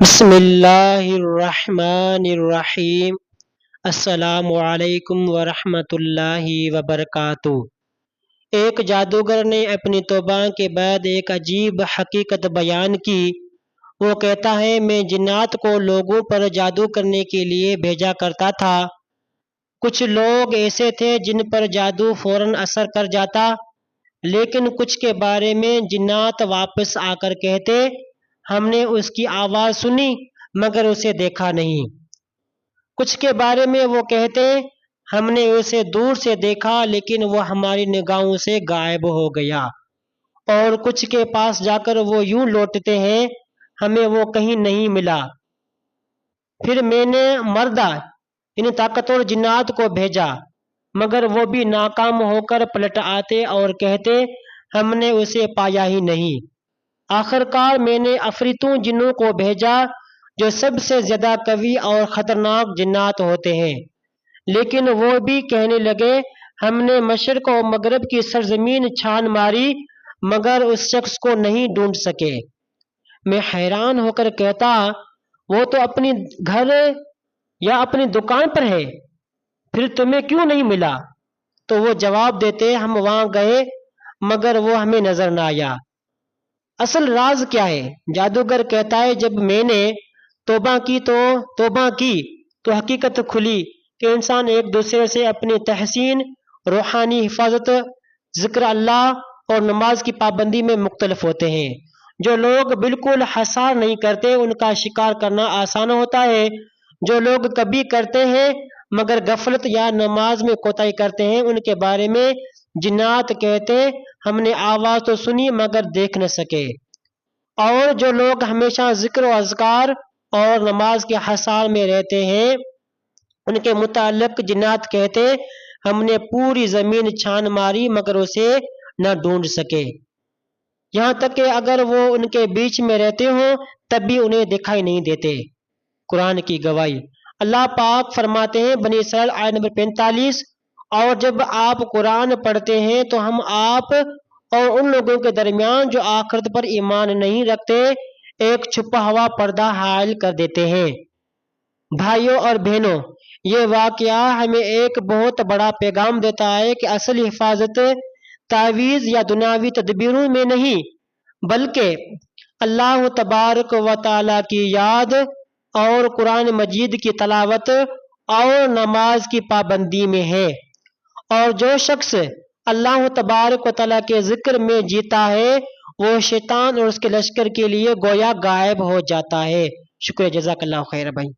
بسم اللہ الرحمن الرحیم۔ السلام علیکم ورحمۃ اللہ وبرکاتہ۔ ایک جادوگر نے اپنی توبہ کے بعد ایک عجیب حقیقت بیان کی۔ وہ کہتا ہے، میں جنات کو لوگوں پر جادو کرنے کے لیے بھیجا کرتا تھا۔ کچھ لوگ ایسے تھے جن پر جادو فوراً اثر کر جاتا، لیکن کچھ کے بارے میں جنات واپس آ کر کہتے، ہم نے اس کی آواز سنی مگر اسے دیکھا نہیں۔ کچھ کے بارے میں وہ کہتے، ہم نے اسے دور سے دیکھا لیکن وہ ہماری نگاہوں سے غائب ہو گیا۔ اور کچھ کے پاس جا کر وہ یوں لوٹتے ہیں، ہمیں وہ کہیں نہیں ملا۔ پھر میں نے مردہ طاقتور جنات کو بھیجا، مگر وہ بھی ناکام ہو کر پلٹ آتے اور کہتے، ہم نے اسے پایا ہی نہیں۔ آخر کار میں نے عفریتوں جنوں کو بھیجا جو سب سے زیادہ قوی اور خطرناک جنات ہوتے ہیں، لیکن وہ بھی کہنے لگے، ہم نے مشرق و مغرب کی سرزمین چھان ماری مگر اس شخص کو نہیں ڈھونڈ سکے۔ میں حیران ہو کر کہتا، وہ تو اپنی گھر یا اپنی دکان پر ہے، پھر تمہیں کیوں نہیں ملا؟ تو وہ جواب دیتے، ہم وہاں گئے مگر وہ ہمیں نظر نہ آیا۔ اصل راز کیا ہے؟ جادوگر کہتا ہے، جب میں نے توبہ کی تو حقیقت کھلی کہ انسان ایک دوسرے سے اپنی تحسین، روحانی حفاظت، ذکر اللہ اور نماز کی پابندی میں مختلف ہوتے ہیں۔ جو لوگ بالکل حصار نہیں کرتے ان کا شکار کرنا آسان ہوتا ہے۔ جو لوگ کبھی کرتے ہیں مگر غفلت یا نماز میں کوتاہی کرتے ہیں، ان کے بارے میں جنات کہتے، ہم نے آواز تو سنی مگر دیکھ نہ سکے۔ اور جو لوگ ہمیشہ ذکر و اذکار اور نماز کے حصار میں رہتے ہیں، ان کے متعلق جنات کہتے، ہم نے پوری زمین چھان ماری مگر اسے نہ ڈھونڈ سکے۔ یہاں تک کہ اگر وہ ان کے بیچ میں رہتے ہوں تب بھی انہیں دکھائی نہیں دیتے۔ قرآن کی گواہی۔ اللہ پاک فرماتے ہیں، بنی اسرائیل آیت نمبر 45، اور جب آپ قرآن پڑھتے ہیں تو ہم آپ اور ان لوگوں کے درمیان جو آخرت پر ایمان نہیں رکھتے ایک چھپا ہوا پردہ حائل کر دیتے ہیں۔ بھائیوں اور بہنوں، یہ واقعہ ہمیں ایک بہت بڑا پیغام دیتا ہے کہ اصل حفاظت تعویذ یا دنیاوی تدبیروں میں نہیں بلکہ اللہ تبارک و تعالیٰ کی یاد اور قرآن مجید کی تلاوت اور نماز کی پابندی میں ہے۔ اور جو شخص اللہ تبارک و تعالیٰ کے ذکر میں جیتا ہے وہ شیطان اور اس کے لشکر کے لیے گویا غائب ہو جاتا ہے۔ شکریہ، جزاک اللہ خیر بھائی۔